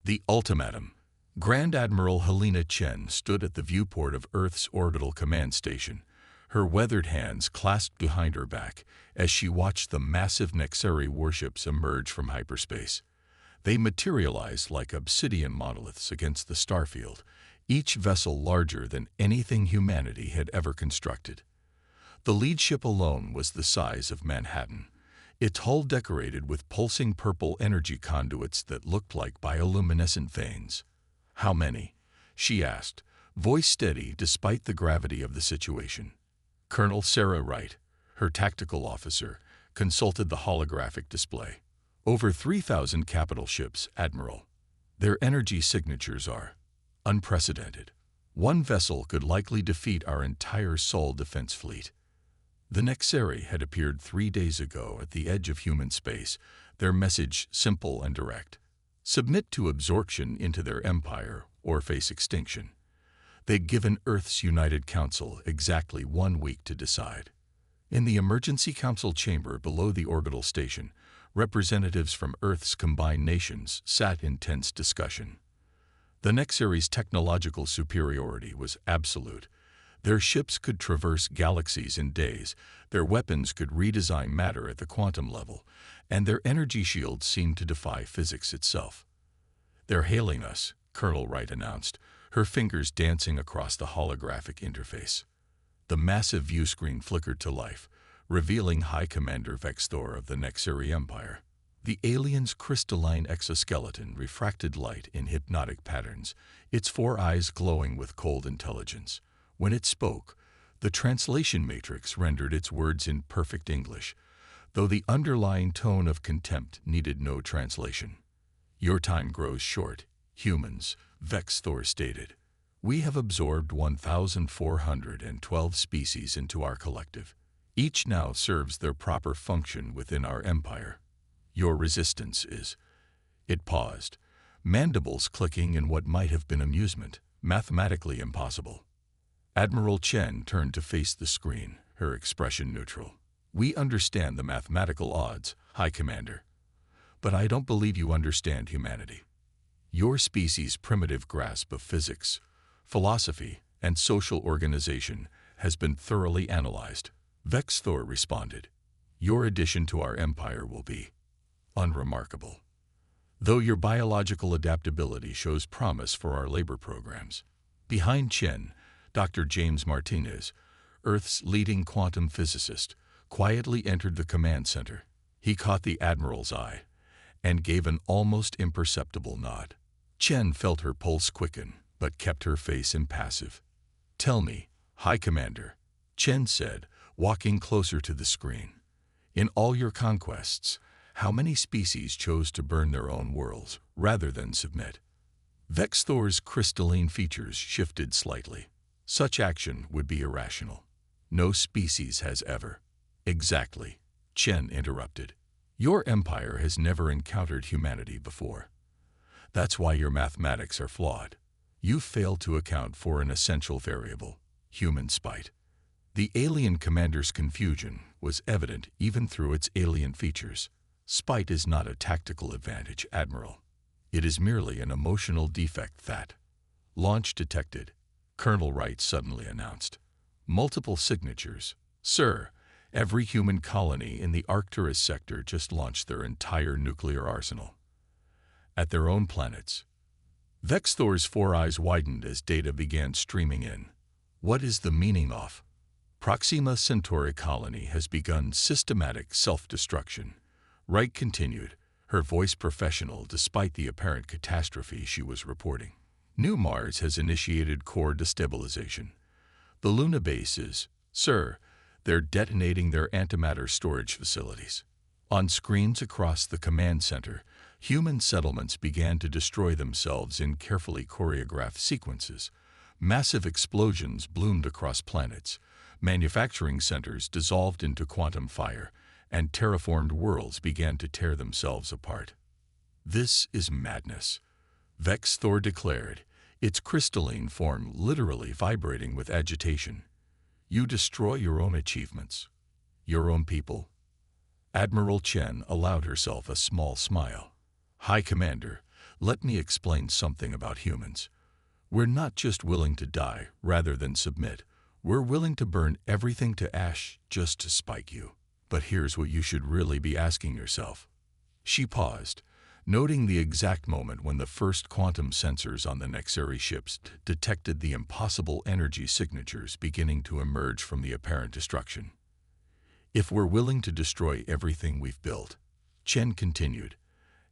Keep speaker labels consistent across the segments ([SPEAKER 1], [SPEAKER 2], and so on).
[SPEAKER 1] The ultimatum. Grand Admiral Helena Chen stood at the viewport of Earth's orbital command station, her weathered hands clasped behind her back as she watched the massive Nexeri warships emerge from hyperspace. They materialized like obsidian monoliths against the starfield, each vessel larger than anything humanity had ever constructed. The lead ship alone was the size of Manhattan, its hull decorated with pulsing purple energy conduits that looked like bioluminescent veins. "How many?" she asked, voice steady despite the gravity of the situation. Colonel Sarah Wright, her tactical officer, consulted the holographic display. "Over 3,000 capital ships, Admiral. Their energy signatures are unprecedented. One vessel could likely defeat our entire Sol defense fleet." The Nexeri had appeared 3 days ago at the edge of human space, their message simple and direct. Submit to absorption into their empire or face extinction. They'd given Earth's United Council exactly 1 week to decide. In the emergency council chamber below the orbital station, representatives from Earth's combined nations sat in tense discussion. The Nexeri's technological superiority was absolute. Their ships could traverse galaxies in days, their weapons could redesign matter at the quantum level, and their energy shields seemed to defy physics itself. "They're hailing us," Colonel Wright announced, her fingers dancing across the holographic interface. The massive view screen flickered to life, revealing High Commander Vexthor of the Nexeri Empire. The alien's crystalline exoskeleton refracted light in hypnotic patterns, its 4 eyes glowing with cold intelligence. When it spoke, the translation matrix rendered its words in perfect English, though the underlying tone of contempt needed no translation. "Your time grows short, humans," Vexthor stated. "We have absorbed 1,412 species into our collective. Each now serves their proper function within our empire. Your resistance is—" It paused, mandibles clicking in what might have been amusement, mathematically impossible. Admiral Chen turned to face the screen, her expression neutral. "We understand the mathematical odds, High Commander. But I don't believe you understand humanity. Your species' primitive grasp of physics, philosophy, and social organization has been thoroughly analyzed." Vexthor responded. "Your addition to our empire will be unremarkable, though your biological adaptability shows promise for our labor programs." Behind Chen, Dr. James Martinez, Earth's leading quantum physicist, quietly entered the command center. He caught the Admiral's eye and gave an almost imperceptible nod. Chen felt her pulse quicken, but kept her face impassive. "Tell me, High Commander," Chen said, walking closer to the screen. "In all your conquests, how many species chose to burn their own worlds rather than submit?" Vexthor's crystalline features shifted slightly. "Such action would be irrational. No species has ever—" "Exactly," Chen interrupted. "Your empire has never encountered humanity before. That's why your mathematics are flawed. You fail to account for an essential variable, human spite." The alien commander's confusion was evident even through its alien features. "Spite is not a tactical advantage, Admiral. It is merely an emotional defect that—" "Launch detected," Colonel Wright suddenly announced. "Multiple signatures. Sir, every human colony in the Arcturus sector just launched their entire nuclear arsenal. At their own planets." Vexthor's 4 eyes widened as data began streaming in. "What is the meaning of—" "Proxima Centauri colony has begun systematic self-destruction," Wright continued, her voice professional despite the apparent catastrophe she was reporting. "New Mars has initiated core destabilization. The Luna base is— Sir, they're detonating their antimatter storage facilities." On screens across the command center, human settlements began to destroy themselves in carefully choreographed sequences. Massive explosions bloomed across planets, manufacturing centers dissolved into quantum fire, and terraformed worlds began to tear themselves apart. "This is madness," Vexthor declared, its crystalline form literally vibrating with agitation. "You destroy your own achievements, your own people." Admiral Chen allowed herself a small smile. "High Commander, Let me explain something about humans. We're not just willing to die rather than submit. We're willing to burn everything to ash just to spite you. But here's what you should really be asking yourself. She paused, noting the exact moment when the first quantum sensors on the Nexari ships detected the impossible energy signatures beginning to emerge from the apparent destruction. If we're willing to destroy everything we've built, Chen continued,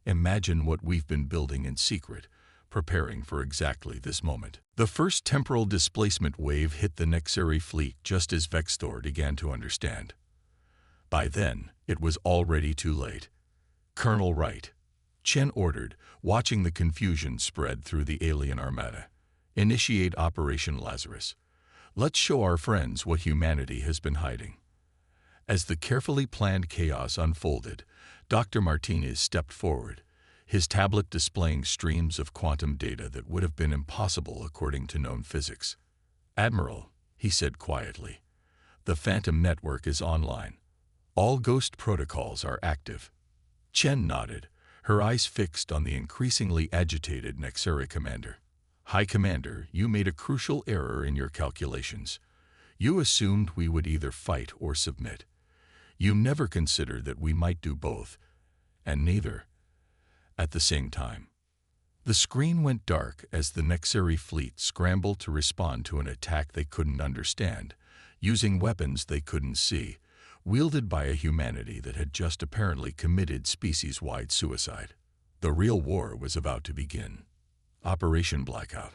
[SPEAKER 1] imagine what we've been building in secret, preparing for exactly this moment. The first temporal displacement wave hit the Nexari fleet just as Vexthor began to understand. By then, it was already too late. Colonel Wright, Chen ordered, watching the confusion spread through the alien armada. Initiate Operation Lazarus. Let's show our friends what humanity has been hiding. As the carefully planned chaos unfolded, Dr. Martinez stepped forward, his tablet displaying streams of quantum data that would have been impossible according to known physics. Admiral, he said quietly, the Phantom Network is online. All ghost protocols are active. Chen nodded, her eyes fixed on the increasingly agitated Nexari commander. High Commander, you made a crucial error in your calculations. You assumed we would either fight or submit. You never considered that we might do both, and neither. At the same time, the screen went dark as the Nexari fleet scrambled to respond to an attack they couldn't understand, using weapons they couldn't see, wielded by a humanity that had just apparently committed species-wide suicide. The real war was about to begin. Operation Blackout.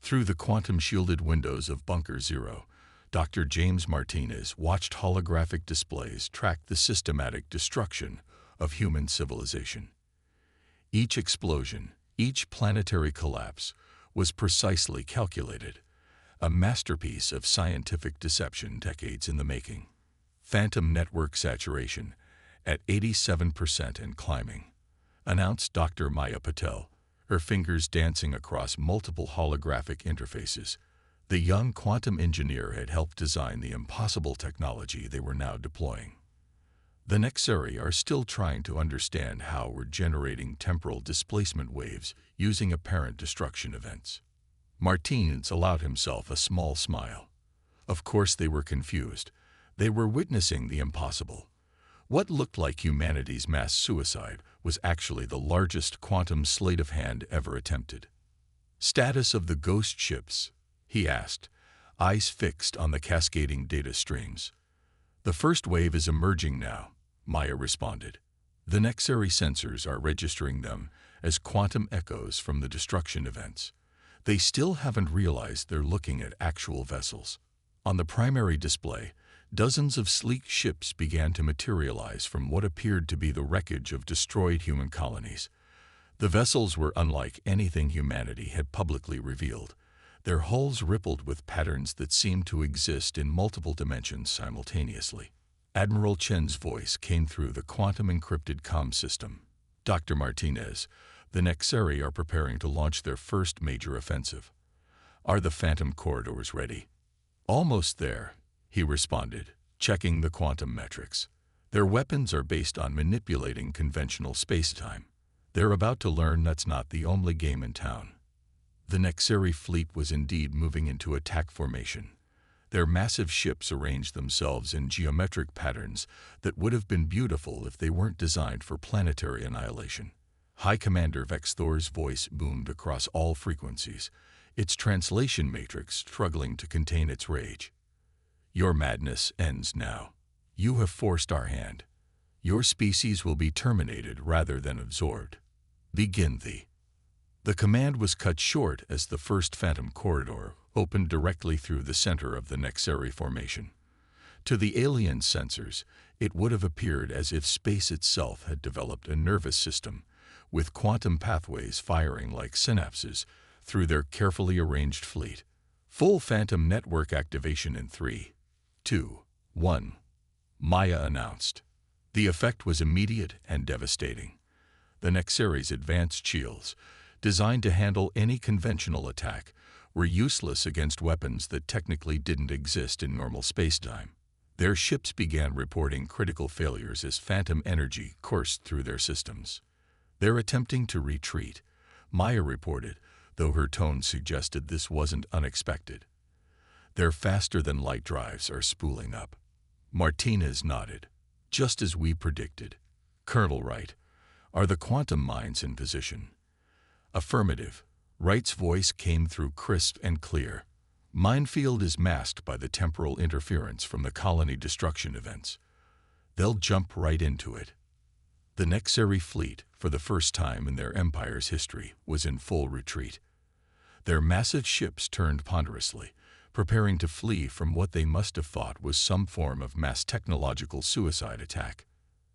[SPEAKER 1] Through the quantum-shielded windows of Bunker Zero, Dr. James Martinez watched holographic displays track the systematic destruction of human civilization. Each explosion, each planetary collapse, was precisely calculated, a masterpiece of scientific deception decades in the making. Phantom network saturation at 87% and climbing, announced Dr. Maya Patel, her fingers dancing across multiple holographic interfaces. The young quantum engineer had helped design the impossible technology they were now deploying. The Nexari are still trying to understand how we're generating temporal displacement waves using apparent destruction events. Martinez allowed himself a small smile. Of course they were confused. They were witnessing the impossible. What looked like humanity's mass suicide was actually the largest quantum sleight of hand ever attempted. Status of the ghost ships, he asked, eyes fixed on the cascading data streams. The first wave is emerging now, Maya responded. The Nexari sensors are registering them as quantum echoes from the destruction events. They still haven't realized they're looking at actual vessels. On the primary display, dozens of sleek ships began to materialize from what appeared to be the wreckage of destroyed human colonies. The vessels were unlike anything humanity had publicly revealed. Their hulls rippled with patterns that seemed to exist in multiple dimensions simultaneously. Admiral Chen's voice came through the quantum-encrypted comm system. Dr. Martinez, the Nexari are preparing to launch their first major offensive. Are the Phantom corridors ready? Almost there, he responded, checking the quantum metrics. Their weapons are based on manipulating conventional space-time. They're about to learn that's not the only game in town. The Nexari fleet was indeed moving into attack formation. Their massive ships arranged themselves in geometric patterns that would have been beautiful if they weren't designed for planetary annihilation. High Commander Vexthor's voice boomed across all frequencies, its translation matrix struggling to contain its rage. Your madness ends now. You have forced our hand. Your species will be terminated rather than absorbed. Begin thee. The command was cut short as the first Phantom corridor opened directly through the center of the Nexari formation. To the alien sensors, it would have appeared as if space itself had developed a nervous system, with quantum pathways firing like synapses through their carefully arranged fleet. Full Phantom network activation in 3, 2, 1, Maya announced. The effect was immediate and devastating. The Nexari's advanced shields, designed to handle any conventional attack, were useless against weapons that technically didn't exist in normal spacetime. Their ships began reporting critical failures as phantom energy coursed through their systems. They're attempting to retreat, Maya reported, though her tone suggested this wasn't unexpected. Their faster-than-light drives are spooling up. Martinez nodded. Just as we predicted. Colonel Wright, are the quantum mines in position? Affirmative. Wright's voice came through crisp and clear. Minefield is masked by the temporal interference from the colony destruction events. They'll jump right into it. The Nexeri fleet, for the first time in their empire's history, was in full retreat. Their massive ships turned ponderously, preparing to flee from what they must have thought was some form of mass technological suicide attack.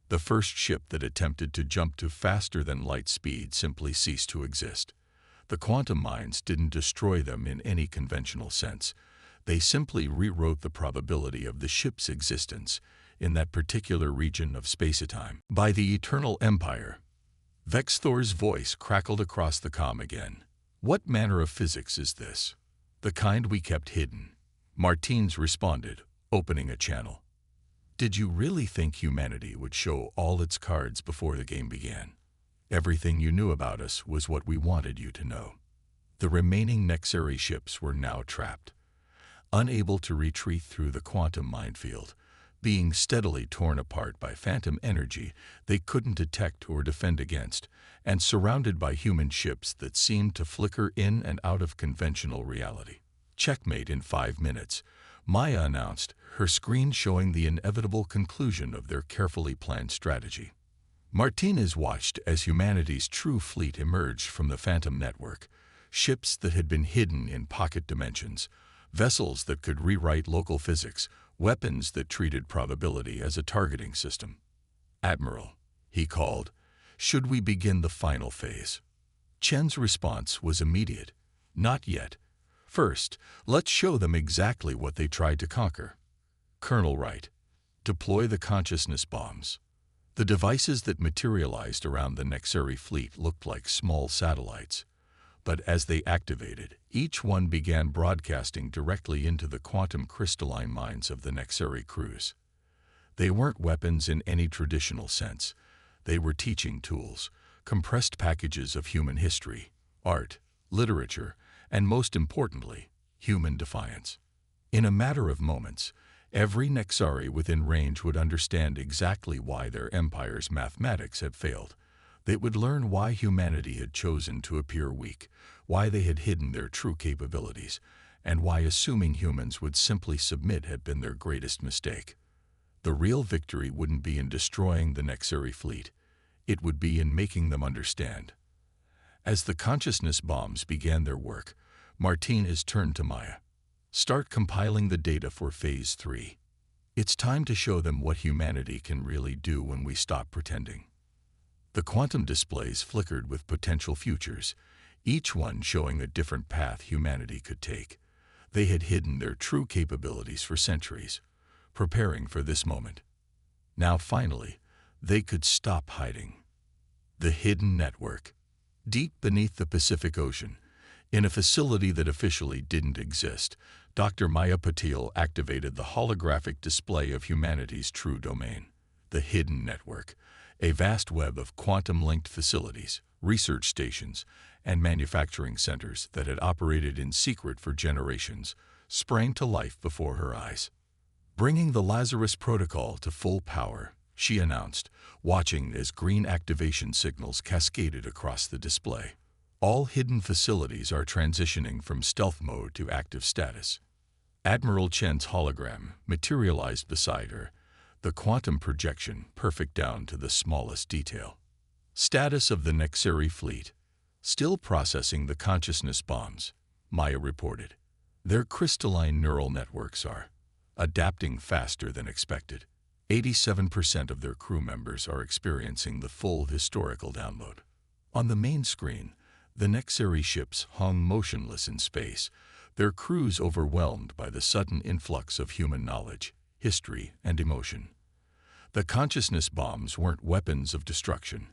[SPEAKER 1] The first ship that attempted to jump to faster-than-light speed simply ceased to exist. The quantum mines didn't destroy them in any conventional sense. They simply rewrote the probability of the ship's existence in that particular region of space-time. By the Eternal Empire, Vexthor's voice crackled across the comm again. What manner of physics is this? The kind we kept hidden. Martins responded, opening a channel. Did you really think humanity would show all its cards before the game began? Everything you knew about us was what we wanted you to know. The remaining Nexeri ships were now trapped, unable to retreat through the quantum minefield, being steadily torn apart by phantom energy they couldn't detect or defend against, and surrounded by human ships that seemed to flicker in and out of conventional reality. Checkmate in 5 minutes, Maya announced, her screen showing the inevitable conclusion of their carefully planned strategy. Martinez watched as humanity's true fleet emerged from the Phantom Network, ships that had been hidden in pocket dimensions, vessels that could rewrite local physics, weapons that treated probability as a targeting system. Admiral, he called, should we begin the final phase? Chen's response was immediate. Not yet. First, let's show them exactly what they tried to conquer. Colonel Wright, deploy the consciousness bombs. The devices that materialized around the Nexeri fleet looked like small satellites, but as they activated, each one began broadcasting directly into the quantum crystalline minds of the Nexeri crews. They weren't weapons in any traditional sense. They were teaching tools, compressed packages of human history, art, literature, and most importantly, human defiance. In a matter of moments, every Nexari within range would understand exactly why their empire's mathematics had failed. They would learn why humanity had chosen to appear weak, why they had hidden their true capabilities, and why assuming humans would simply submit had been their greatest mistake. The real victory wouldn't be in destroying the Nexeri fleet. It would be in making them understand. As the consciousness bombs began their work, Martinez turned to Maya. Start compiling the data for Phase 3. It's time to show them what humanity can really do when we stop pretending. The quantum displays flickered with potential futures, each one showing a different path humanity could take. They had hidden their true capabilities for centuries, preparing for this moment. Now finally, they could stop hiding. The hidden network. Deep beneath the Pacific Ocean, in a facility that officially didn't exist, Dr. Maya Patil activated the holographic display of humanity's true domain. The hidden network, a vast web of quantum-linked facilities, research stations, and manufacturing centers that had operated in secret for generations, sprang to life before her eyes. Bringing the Lazarus Protocol to full power, she announced, watching as green activation signals cascaded across the display. All hidden facilities are transitioning from stealth mode to active status. Admiral Chen's hologram materialized beside her, the quantum projection perfect down to the smallest detail. Status of the Nexeri fleet. Still processing the consciousness bombs, Maya reported. Their crystalline neural networks are adapting faster than expected. 87% of their crew members are experiencing the full historical download. On the main screen, the Nexeri ships hung motionless in space, their crews overwhelmed by the sudden influx of human knowledge, history, and emotion. The consciousness bombs weren't weapons of destruction.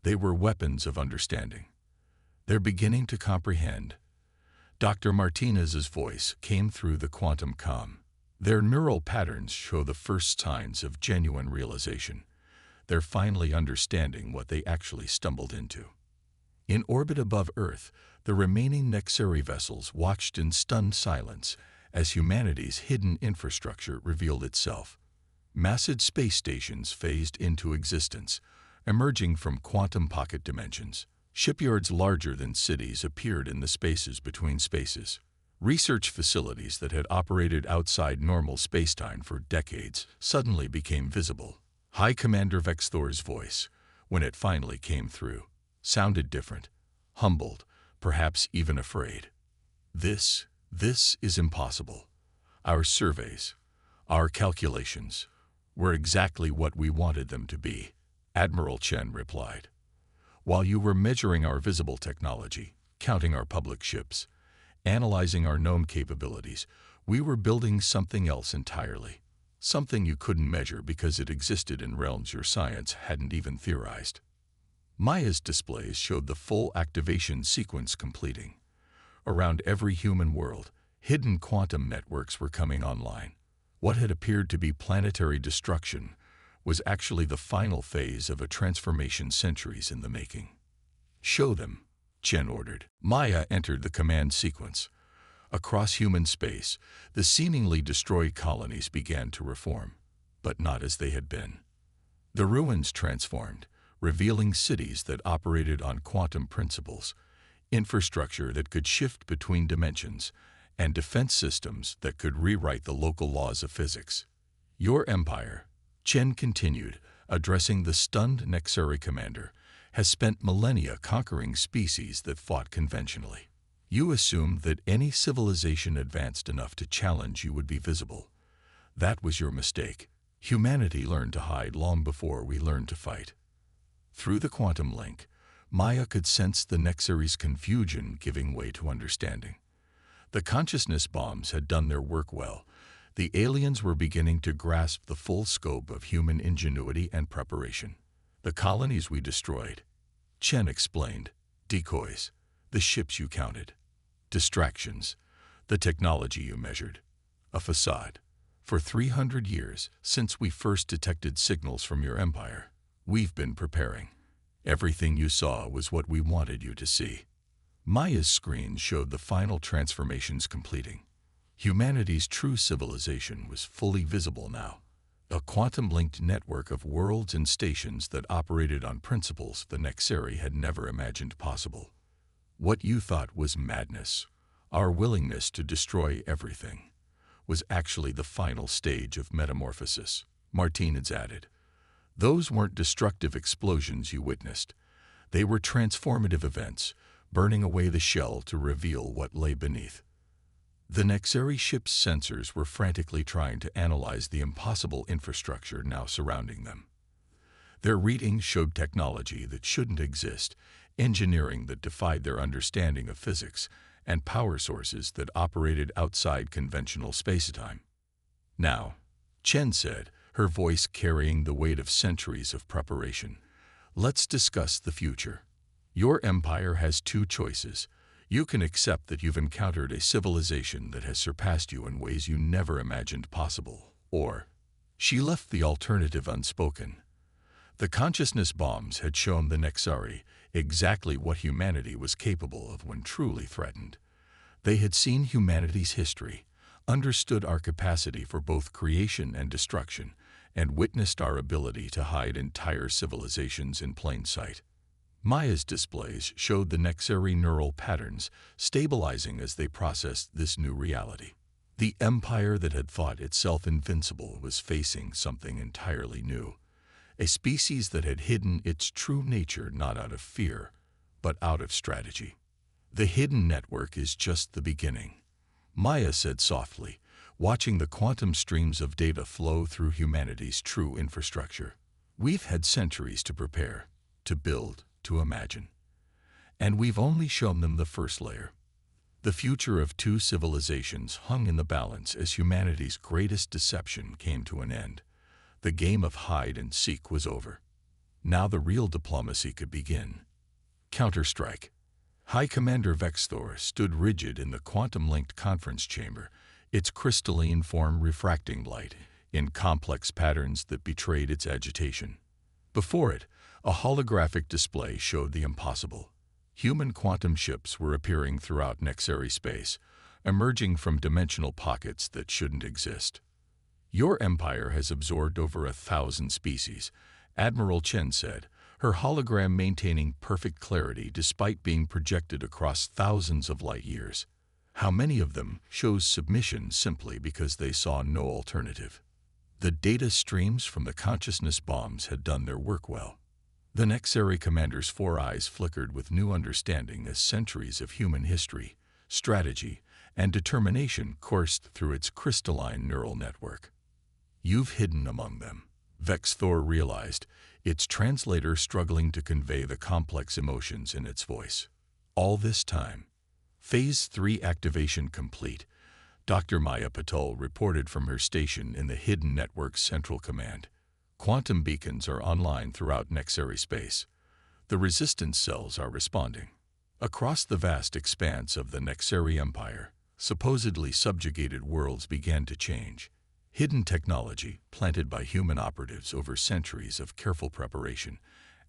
[SPEAKER 1] They were weapons of understanding. They're beginning to comprehend. Dr. Martinez's voice came through the quantum comm. Their neural patterns show the first signs of genuine realization. They're finally understanding what they actually stumbled into. In orbit above Earth, the remaining Nexari vessels watched in stunned silence as humanity's hidden infrastructure revealed itself. Massive space stations phased into existence, emerging from quantum pocket dimensions. Shipyards larger than cities appeared in the spaces between spaces. Research facilities that had operated outside normal spacetime for decades suddenly became visible. High Commander Vexthor's voice, when it finally came through, sounded different, humbled, perhaps even afraid. This is impossible. Our surveys, our calculations, were exactly what we wanted them to be, Admiral Chen replied. While you were measuring our visible technology, counting our public ships, analyzing our known capabilities, we were building something else entirely. Something you couldn't measure because it existed in realms your science hadn't even theorized. Maya's displays showed the full activation sequence completing. Around every human world, hidden quantum networks were coming online. What had appeared to be planetary destruction was actually the final phase of a transformation centuries in the making. Show them, Chen ordered. Maya entered the command sequence. Across human space, the seemingly destroyed colonies began to reform, but not as they had been. The ruins transformed, revealing cities that operated on quantum principles, infrastructure that could shift between dimensions, and defense systems that could rewrite the local laws of physics. Your empire, Chen continued, addressing the stunned Nexari commander, has spent millennia conquering species that fought conventionally. You assumed that any civilization advanced enough to challenge you would be visible. That was your mistake. Humanity learned to hide long before we learned to fight. Through the quantum link, Maya could sense the Nexari's confusion giving way to understanding. The consciousness bombs had done their work well. The aliens were beginning to grasp the full scope of human ingenuity and preparation. The colonies we destroyed, Chen explained, decoys, the ships you counted, distractions, the technology you measured, a facade. For 300 years, since we first detected signals from your empire, we've been preparing. Everything you saw was what we wanted you to see. Maya's screen showed the final transformations completing. Humanity's true civilization was fully visible now. A quantum-linked network of worlds and stations that operated on principles the Nexari had never imagined possible. What you thought was madness, our willingness to destroy everything, was actually the final stage of metamorphosis, Martinez added. Those weren't destructive explosions you witnessed. They were transformative events, burning away the shell to reveal what lay beneath. The Nexari ship's sensors were frantically trying to analyze the impossible infrastructure now surrounding them. Their readings showed technology that shouldn't exist, engineering that defied their understanding of physics, and power sources that operated outside conventional spacetime. Now, Chen said, her voice carrying the weight of centuries of preparation, let's discuss the future. Your empire has two choices. You can accept that you've encountered a civilization that has surpassed you in ways you never imagined possible, or she left the alternative unspoken. The consciousness bombs had shown the Nexari exactly what humanity was capable of when truly threatened. They had seen humanity's history, understood our capacity for both creation and destruction, and witnessed our ability to hide entire civilizations in plain sight. Maya's displays showed the Nexari neural patterns stabilizing as they processed this new reality. The empire that had thought itself invincible was facing something entirely new, a species that had hidden its true nature not out of fear, but out of strategy. The hidden network is just the beginning, Maya said softly, watching the quantum streams of data flow through humanity's true infrastructure. We've had centuries to prepare, to build, to imagine. And we've only shown them the first layer. The future of two civilizations hung in the balance as humanity's greatest deception came to an end. The game of hide and seek was over. Now the real diplomacy could begin. Counterstrike. High Commander Vexthor stood rigid in the quantum-linked conference chamber, its crystalline form refracting light in complex patterns that betrayed its agitation. Before it, a holographic display showed the impossible. Human quantum ships were appearing throughout Nexari space, emerging from dimensional pockets that shouldn't exist. Your empire has absorbed over 1,000 species, Admiral Chen said, her hologram maintaining perfect clarity despite being projected across thousands of light years. How many of them chose submission simply because they saw no alternative? The data streams from the consciousness bombs had done their work well. The Nexari commander's 4 eyes flickered with new understanding as centuries of human history, strategy, and determination coursed through its crystalline neural network. You've hidden among them, Vex Thor realized, its translator struggling to convey the complex emotions in its voice. All this time. Phase 3 activation complete, Dr. Maya Patel reported from her station in the Hidden Network's Central Command. Quantum beacons are online throughout Nexari space. The resistance cells are responding. Across the vast expanse of the Nexari Empire, supposedly subjugated worlds began to change. Hidden technology, planted by human operatives over centuries of careful preparation,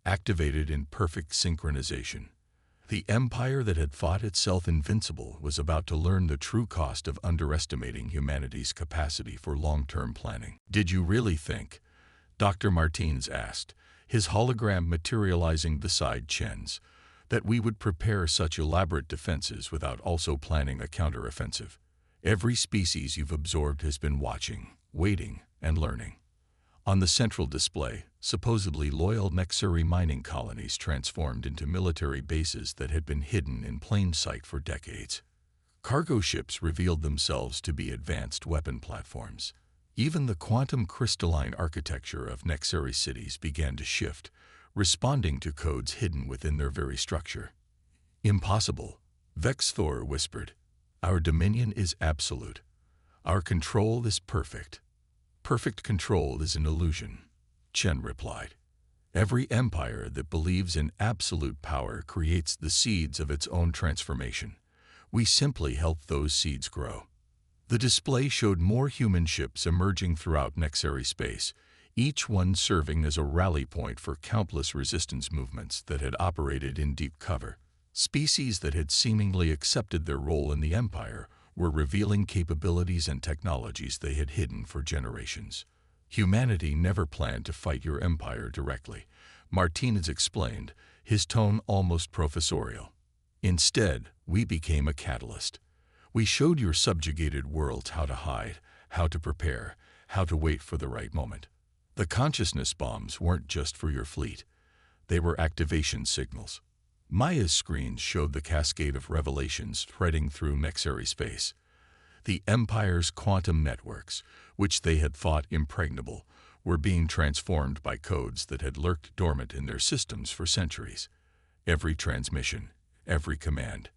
[SPEAKER 1] activated in perfect synchronization. The empire that had thought itself invincible was about to learn the true cost of underestimating humanity's capacity for long-term planning. Did you really think? Dr. Martins asked, his hologram materializing beside Chen's, that we would prepare such elaborate defenses without also planning a counteroffensive. Every species you've absorbed has been watching, waiting, and learning. On the central display, supposedly loyal Nexari mining colonies transformed into military bases that had been hidden in plain sight for decades. Cargo ships revealed themselves to be advanced weapon platforms. Even the quantum crystalline architecture of Nexari cities began to shift, responding to codes hidden within their very structure. Impossible, Vex Thor whispered. Our dominion is absolute. Our control is perfect. Perfect control is an illusion, Chen replied. Every empire that believes in absolute power creates the seeds of its own transformation. We simply help those seeds grow. The display showed more human ships emerging throughout Nexari space, each one serving as a rally point for countless resistance movements that had operated in deep cover. Species that had seemingly accepted their role in the empire were revealing capabilities and technologies they had hidden for generations. Humanity never planned to fight your empire directly, Martinez explained, his tone almost professorial. Instead, we became a catalyst. We showed your subjugated worlds how to hide, how to prepare, how to wait for the right moment. The consciousness bombs weren't just for your fleet. They were activation signals. Maya's screens showed the cascade of revelations threading through Nexari space. The Empire's quantum networks, which they had thought impregnable, were being transformed by codes that had lurked dormant in their systems for centuries. Every transmission, every command,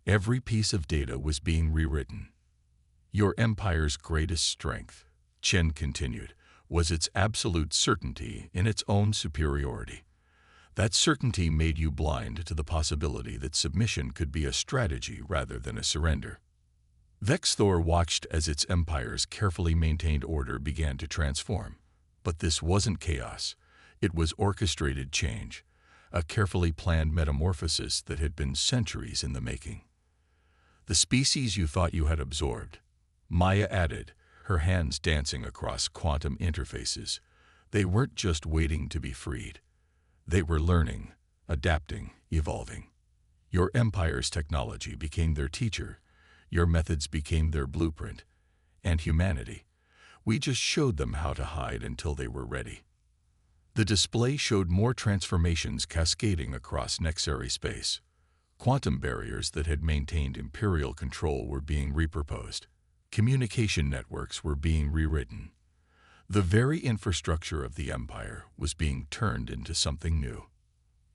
[SPEAKER 1] every piece of data was being rewritten. Your empire's greatest strength, Chen continued, was its absolute certainty in its own superiority. That certainty made you blind to the possibility that submission could be a strategy rather than a surrender. Vex Thor watched as its empire's carefully maintained order began to transform. But this wasn't chaos. It was orchestrated change, a carefully planned metamorphosis that had been centuries in the making. The species you thought you had absorbed, Maya added, her hands dancing across quantum interfaces. They weren't just waiting to be freed. They were learning, adapting, evolving. Your empire's technology became their teacher. Your methods became their blueprint. And humanity. We just showed them how to hide until they were ready. The display showed more transformations cascading across Nexari space. Quantum barriers that had maintained imperial control were being repurposed. Communication networks were being rewritten. The very infrastructure of the empire was being turned into something new.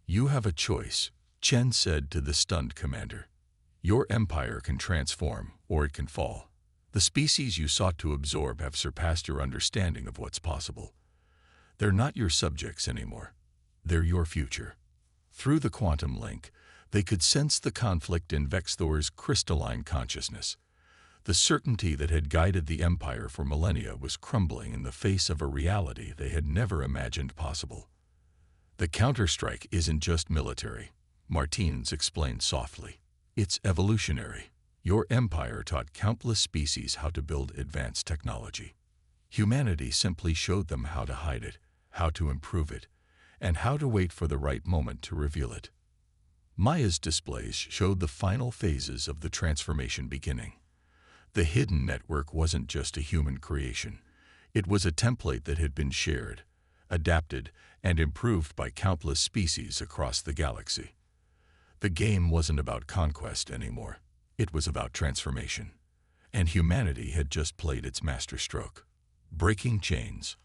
[SPEAKER 1] You have a choice, Chen said to the stunned commander. Your empire can transform, or it can fall. The species you sought to absorb have surpassed your understanding of what's possible. They're not your subjects anymore. They're your future. Through the quantum link, they could sense the conflict in Vex Thor's crystalline consciousness. The certainty that had guided the empire for millennia was crumbling in the face of a reality they had never imagined possible. The counterstrike isn't just military. Martinez explained softly. It's evolutionary. Your empire taught countless species how to build advanced technology. Humanity simply showed them how to hide it, how to improve it, and how to wait for the right moment to reveal it. Maya's displays showed the final phases of the transformation beginning. The hidden network wasn't just a human creation. It was a template that had been shared, adapted, and improved by countless species across the galaxy. The game wasn't about conquest anymore. It was about transformation. And humanity had just played its masterstroke. Breaking chains.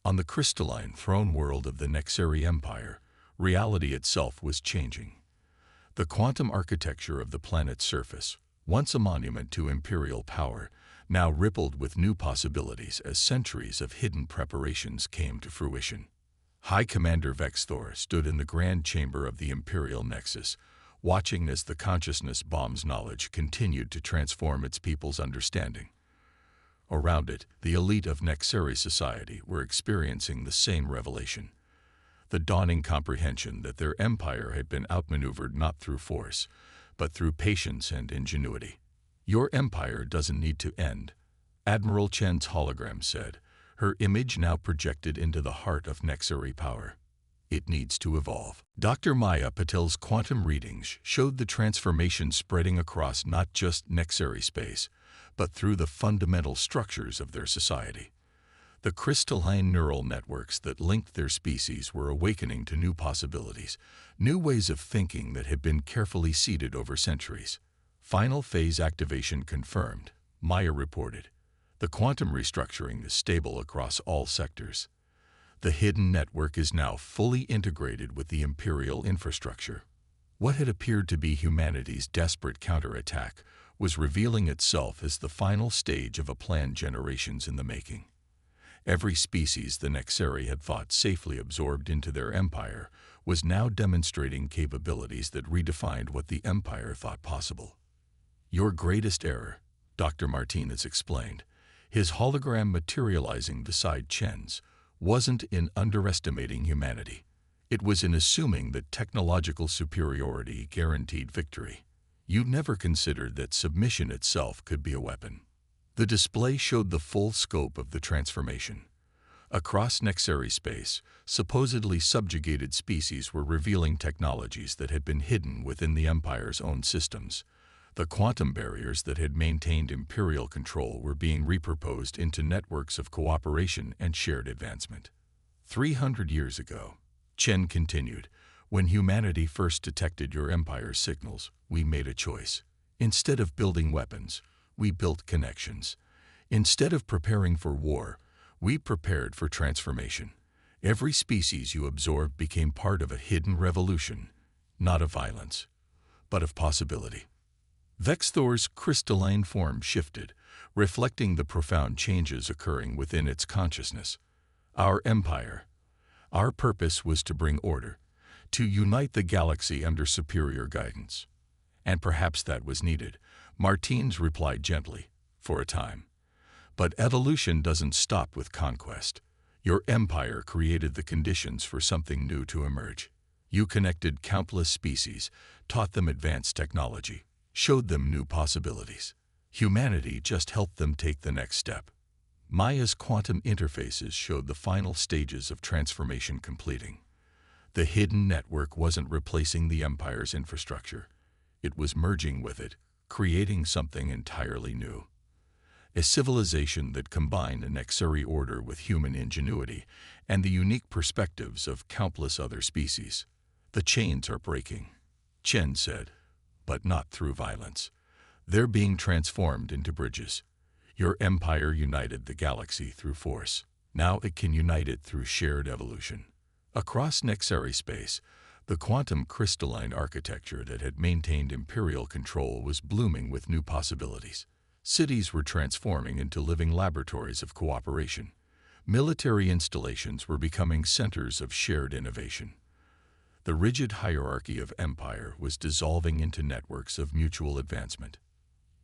[SPEAKER 1] On the crystalline throne world of the Nexeri Empire, reality itself was changing. The quantum architecture of the planet's surface, once a monument to imperial power, now rippled with new possibilities as centuries of hidden preparations came to fruition. High Commander Vexthor stood in the grand chamber of the Imperial Nexus, watching as the consciousness bomb's knowledge continued to transform its people's understanding. Around it, the elite of Nexeri society were experiencing the same revelation. The dawning comprehension that their empire had been outmaneuvered not through force, but through patience and ingenuity. Your empire doesn't need to end, Admiral Chen's hologram said, her image now projected into the heart of Nexeri power. It needs to evolve. Dr. Maya Patel's quantum readings showed the transformation spreading across not just Nexeri space, but through the fundamental structures of their society. The crystalline neural networks that linked their species were awakening to new possibilities, new ways of thinking that had been carefully seeded over centuries. Final phase activation confirmed, Maya reported. The quantum restructuring is stable across all sectors. The hidden network is now fully integrated with the imperial infrastructure. What had appeared to be humanity's desperate counterattack was revealing itself as the final stage of a plan generations in the making. Every species the Nexeri had thought safely absorbed into their empire was now demonstrating capabilities that redefined what the empire thought possible. Your greatest error, Dr. Martinez explained, his hologram materializing beside Chen's, wasn't in underestimating humanity. It was in assuming that technological superiority guaranteed victory. You never considered that submission itself could be a weapon. The display showed the full scope of the transformation. Across Nexeri space, supposedly subjugated species were revealing technologies that had been hidden within the Empire's own systems. The quantum barriers that had maintained imperial control were being repurposed into networks of cooperation and shared advancement. 300 years ago, Chen continued, when humanity first detected your empire's signals, we made a choice. Instead of building weapons, we built connections. Instead of preparing for war, we prepared for transformation. Every species you absorbed became part of a hidden revolution, not of violence, but of possibility. Vexthor's crystalline form shifted, reflecting the profound changes occurring within its consciousness. Our empire, our purpose was to bring order, to unite the galaxy under superior guidance. And perhaps that was needed, Martinez replied gently, for a time. But evolution doesn't stop with conquest. Your empire created the conditions for something new to emerge. You connected countless species, taught them advanced technology, showed them new possibilities. Humanity just helped them take the next step. Maya's quantum interfaces showed the final stages of transformation completing. The hidden network wasn't replacing the Empire's infrastructure. It was merging with it, creating something entirely new. A civilization that combined a Nexeri order with human ingenuity and the unique perspectives of countless other species. The chains are breaking, Chen said, but not through violence. They're being transformed into bridges. Your empire united the galaxy through force. Now it can unite it through shared evolution. Across Nexeri space, the quantum crystalline architecture that had maintained imperial control was blooming with new possibilities. Cities were transforming into living laboratories of cooperation. Military installations were becoming centers of shared innovation. The rigid hierarchy of empire was dissolving into networks of mutual advancement.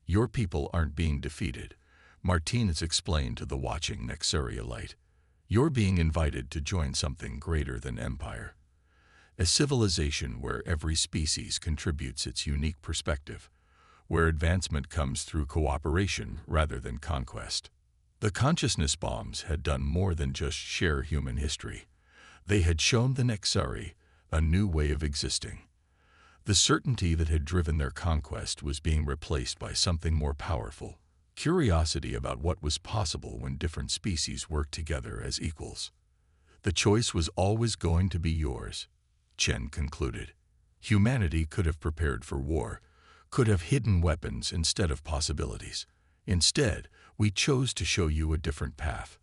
[SPEAKER 1] Your people aren't being defeated, Martinez explained to the watching Nexeri elite. You're being invited to join something greater than empire. a civilization where every species contributes its unique perspective, where advancement comes through cooperation rather than conquest. The consciousness bombs had done more than just share human history. They had shown the Nexari a new way of existing. The certainty that had driven their conquest was being replaced by something more powerful: curiosity about what was possible when different species worked together as equals. The choice was always going to be yours, Chen concluded. Humanity could have prepared for war, could have hidden weapons instead of possibilities. Instead, we chose to show you a different path.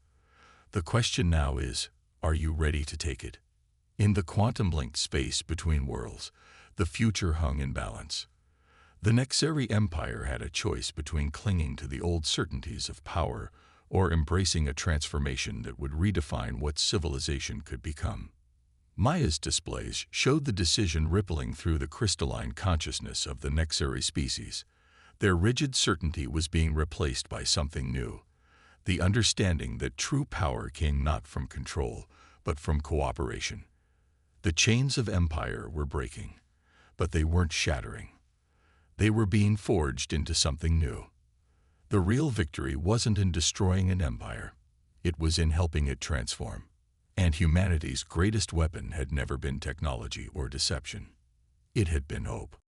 [SPEAKER 1] The question now is, are you ready to take it? In the quantum-linked space between worlds, the future hung in balance. The Nexari Empire had a choice between clinging to the old certainties of power or embracing a transformation that would redefine what civilization could become. Maya's displays showed the decision rippling through the crystalline consciousness of the Nexari species. Their rigid certainty was being replaced by something new: the understanding that true power came not from control, but from cooperation. The chains of empire were breaking, but they weren't shattering. They were being forged into something new. The real victory wasn't in destroying an empire. It was in helping it transform. And humanity's greatest weapon had never been technology or deception. It had been hope.